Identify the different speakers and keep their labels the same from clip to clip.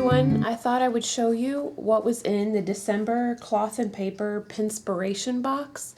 Speaker 1: everyone, I thought I would show you what was in the December cloth and paper Penspiration box.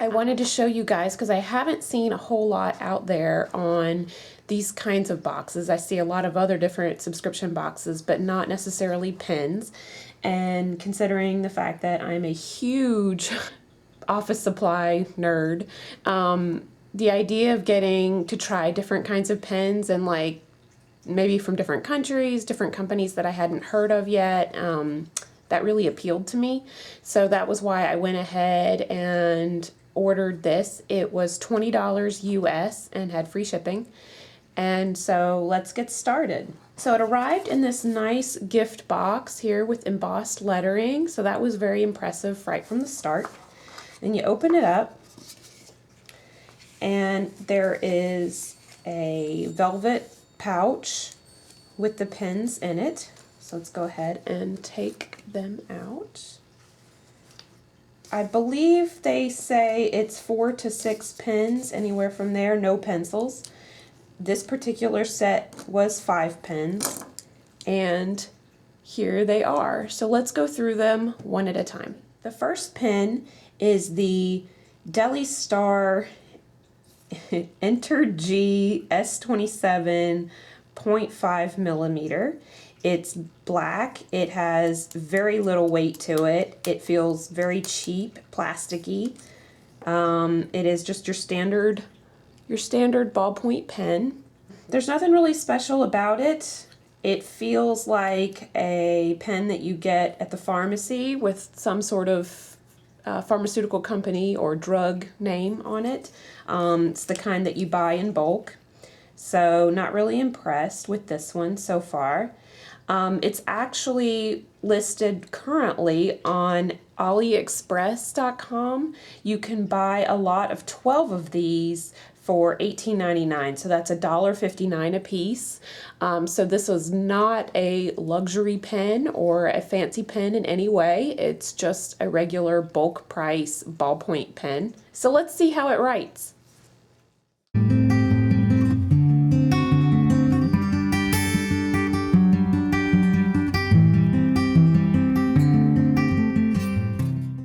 Speaker 1: I wanted to show you guys because I haven't seen a whole lot out there on these kinds of boxes. I see a lot of other different subscription boxes, but not necessarily pens. And considering the fact that I'm a huge office supply nerd, the idea of getting to try different kinds of pens and like maybe from different countries, different companies that I hadn't heard of yet, that really appealed to me. So that was why I went ahead and ordered this. It was $20 US and had free shipping. And so let's get started. So it arrived in this nice gift box here with embossed lettering. So that was very impressive right from the start. Then you open it up and there is a velvet pouch with the pens in it. So let's go ahead and take them out. I believe they say it's 4 to 6 pens, anywhere from there, no pencils. This particular set was 5 pens, and here they are. So let's go through them one at a time. The first pen is the Deli Star Enter G S27 0.5 millimeter. It's black. It has very little weight to it. It feels very cheap, plasticky. It is just your standard ballpoint pen. There's nothing really special about it. It feels like a pen that you get at the pharmacy with some sort of pharmaceutical company or drug name on it. It's the kind that you buy in bulk. So not really impressed with this one so far. It's actually listed currently on AliExpress.com. You can buy a lot of 12 of these for $18.99, so that's $1.59 a piece. So this was not a luxury pen or a fancy pen in any way. It's just a regular bulk price ballpoint pen. So let's see how it writes.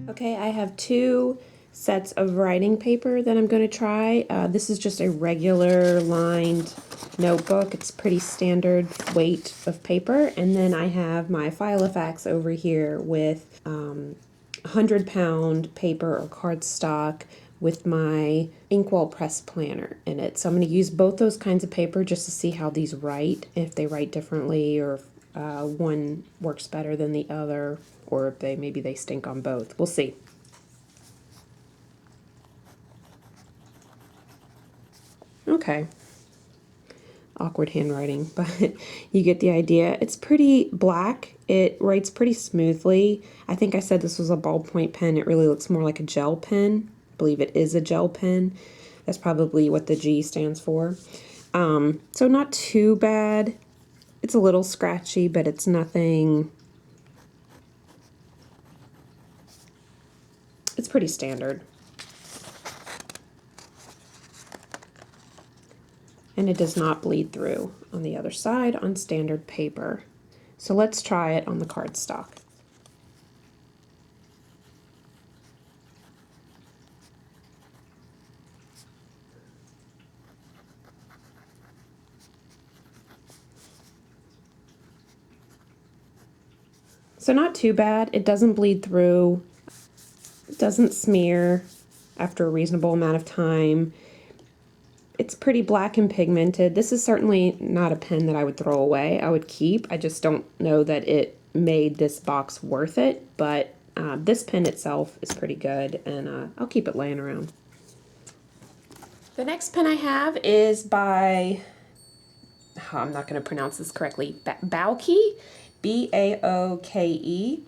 Speaker 1: Okay, I have 2 sets of writing paper that I'm going to try. This is just a regular lined notebook. It's pretty standard weight of paper. And then I have my Filofax over here with 100-pound paper or cardstock with my InkWELL Press planner in it. So I'm going to use both those kinds of paper just to see how these write, if they write differently or if one works better than the other, or if maybe they stink on both. We'll see. Okay. Awkward handwriting, but you get the idea. It's pretty black. It writes pretty smoothly. I think I said this was a ballpoint pen. It really looks more like a gel pen. I believe it is a gel pen. That's probably what the G stands for. So not too bad. It's a little scratchy, but it's nothing. It's pretty standard. And it does not bleed through on the other side on standard paper. So let's try it on the cardstock. So not too bad. It doesn't bleed through. It doesn't smear after a reasonable amount of time. It's pretty black and pigmented. This is certainly not a pen that I would throw away. I would keep. I just don't know that it made this box worth it, but this pen itself is pretty good, and I'll keep it laying around. The next pen I have is by, I'm not going to pronounce this correctly, Baoke, B-A-O-K-E.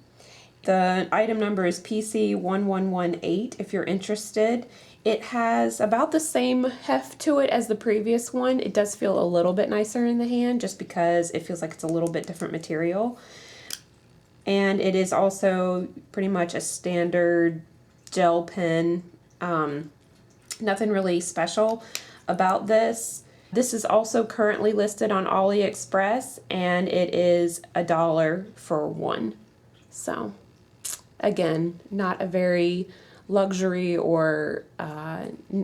Speaker 1: The item number is PC1118 if you're interested. It has about the same heft to it as the previous one. It does feel a little bit nicer in the hand just because it feels like it's a little bit different material. And it is also pretty much a standard gel pen. Nothing really special about this. This is also currently listed on AliExpress, and it is $1 for one. So again, not a very luxury or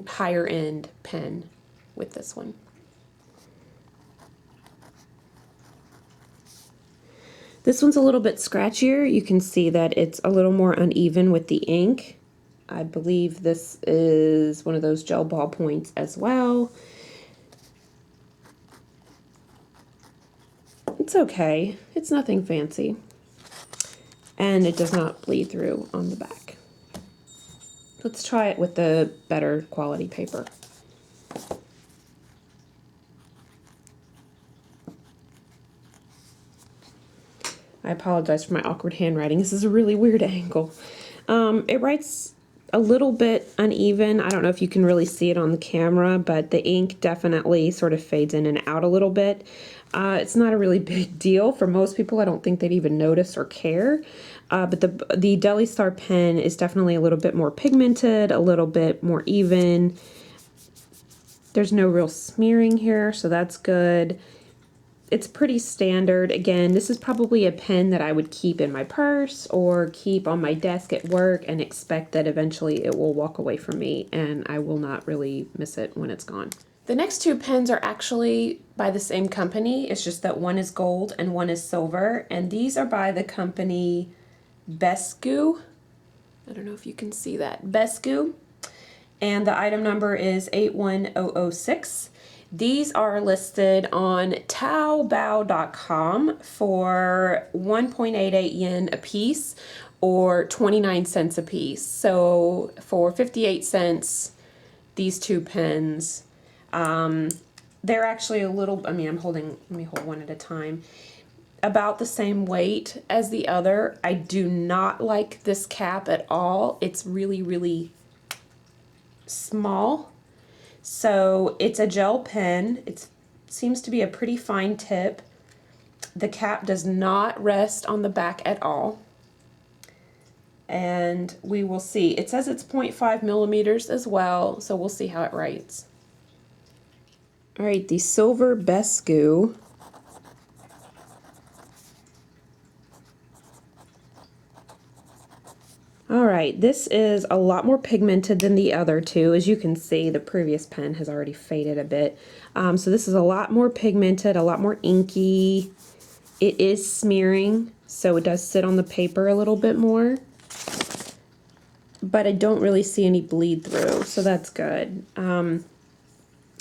Speaker 1: higher end pen with this one. This one's a little bit scratchier. You can see that it's a little more uneven with the ink. I believe this is one of those gel ballpoints as well. It's okay. It's nothing fancy. And it does not bleed through on the back. Let's try it with the better quality paper. I apologize for my awkward handwriting. This is a really weird angle. It writes a little bit uneven. I don't know if you can really see it on the camera, but the ink definitely sort of fades in and out a little bit. It's not a really big deal. For most people, I don't think they'd even notice or care. But the Deli Star pen is definitely a little bit more pigmented, a little bit more even. There's no real smearing here, so that's good. It's pretty standard. Again, this is probably a pen that I would keep in my purse or keep on my desk at work and expect that eventually it will walk away from me and I will not really miss it when it's gone. The next two pens are actually by the same company. It's just that one is gold and one is silver, and these are by the company Bescu. I don't know if you can see that. Bescu. And the item number is 81006. These are listed on taobao.com for 1.88 yen a piece or 29 cents a piece. So for 58 cents, these two pens, they're actually a little, let me hold one at a time. About the same weight as the other. I do not like this cap at all. It's really, really small. So it's a gel pen. It seems to be a pretty fine tip. The cap does not rest on the back at all. And we will see. It says it's 0.5 millimeters as well, so we'll see how it writes. All right, the silver Bescu. All right, this is a lot more pigmented than the other two. As you can see, the previous pen has already faded a bit. So this is a lot more pigmented, a lot more inky. It is smearing, so it does sit on the paper a little bit more. But I don't really see any bleed through, so that's good.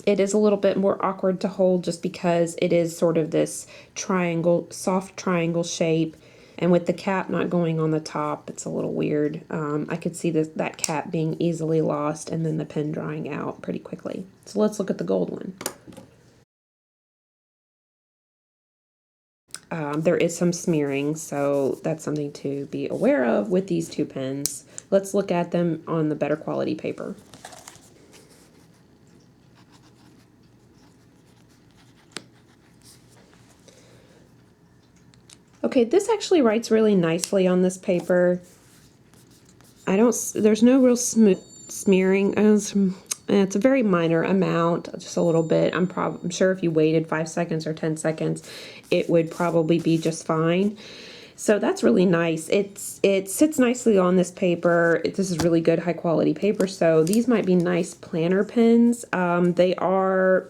Speaker 1: It is a little bit more awkward to hold just because it is sort of this triangle, soft triangle shape. And with the cap not going on the top, it's a little weird. I could see that cap being easily lost and then the pen drying out pretty quickly. So let's look at the gold one. There is some smearing, so that's something to be aware of with these two pens. Let's look at them on the better quality paper. Okay, this actually writes really nicely on this paper. There's no real smooth smearing. It's a very minor amount, just a little bit. I'm sure if you waited 5 seconds or 10 seconds, it would probably be just fine. So that's really nice. It sits nicely on this paper. This is really good high quality paper. So these might be nice planner pens. They are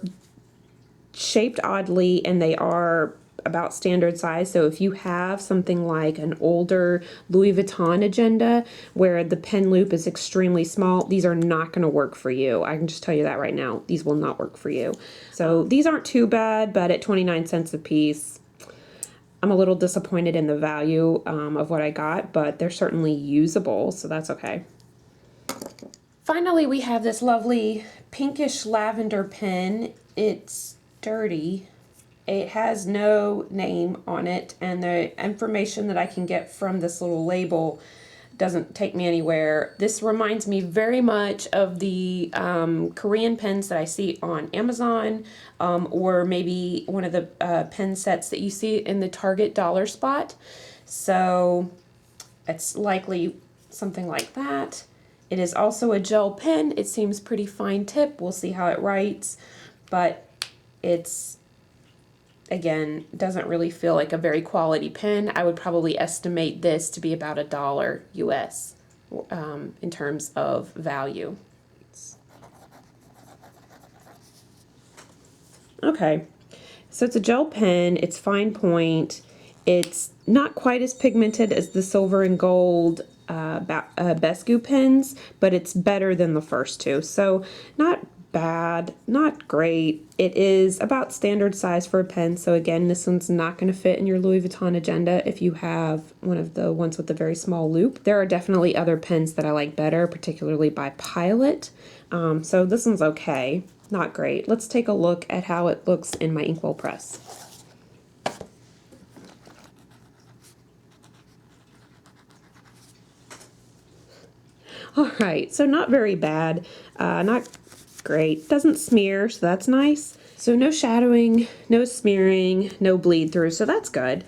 Speaker 1: shaped oddly and they are about standard size. So if you have something like an older Louis Vuitton agenda where the pen loop is extremely small, these are not going to work for you. I can just tell you that right now. These will not work for you. So these aren't too bad, but at 29 cents a piece, I'm a little disappointed in the value of what I got, but they're certainly usable, so that's okay. Finally, we have this lovely pinkish lavender pen. It's dirty. It has no name on it, and the information that I can get from this little label doesn't take me anywhere. This reminds me very much of the Korean pens that I see on Amazon, or maybe one of the pen sets that you see in the Target dollar spot. So it's likely something like that. It is also a gel pen. It seems pretty fine tip. We'll see how it writes, but it's, again, doesn't really feel like a very quality pen. I would probably estimate this to be about $1 US in terms of value. Okay, so it's a gel pen, it's fine point, it's not quite as pigmented as the silver and gold Bescu pens, but it's better than the first two. So not bad, not great. It is about standard size for a pen. So again, this one's not going to fit in your Louis Vuitton agenda if you have one of the ones with the very small loop. There are definitely other pens that I like better, particularly by Pilot. So this one's okay, not great. Let's take a look at how it looks in my InkWELL Press. All right, so not very bad, not great. Doesn't smear, so that's nice. So no shadowing, no smearing, no bleed through, so that's good.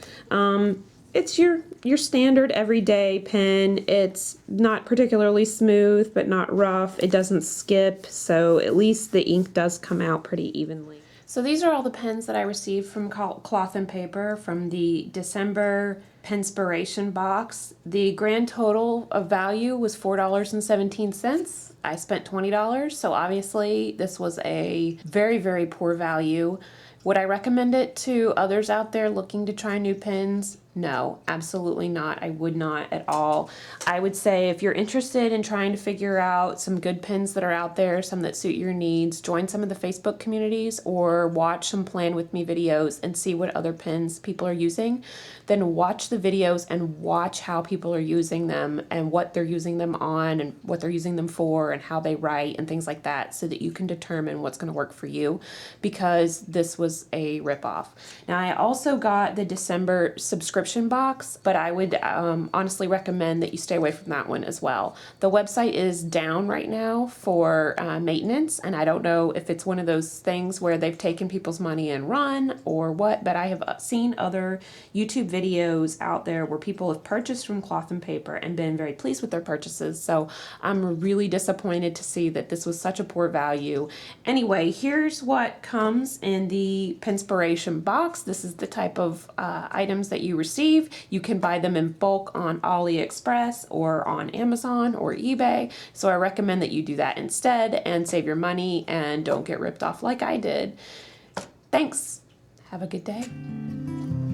Speaker 1: It's your standard everyday pen. It's not particularly smooth, but not rough. It doesn't skip, so at least the ink does come out pretty evenly. So these are all the pens that I received from Cloth and Paper from the December Penspiration Box. The grand total of value was $4.17. I spent $20, so obviously this was a very, very poor value. Would I recommend it to others out there looking to try new pens? No, absolutely not. I would not at all. I would say if you're interested in trying to figure out some good pens that are out there, some that suit your needs, join some of the Facebook communities or watch some Plan With Me videos and see what other pens people are using. Then watch the videos and watch how people are using them and what they're using them on and what they're using them for and how they write and things like that so that you can determine what's going to work for you, because this was a ripoff. Now, I also got the December subscription box, but I would honestly recommend that you stay away from that one as well. The website is down right now for maintenance, and I don't know if it's one of those things where they've taken people's money and run or what, but I have seen other YouTube videos out there where people have purchased from Cloth and Paper and been very pleased with their purchases, so I'm really disappointed to see that this was such a poor value. Anyway, here's what comes in the Penspiration box. This is the type of items that you receive. You can buy them in bulk on AliExpress or on Amazon or eBay, so I recommend that you do that instead and save your money and don't get ripped off like I did. Thanks. Have a good day.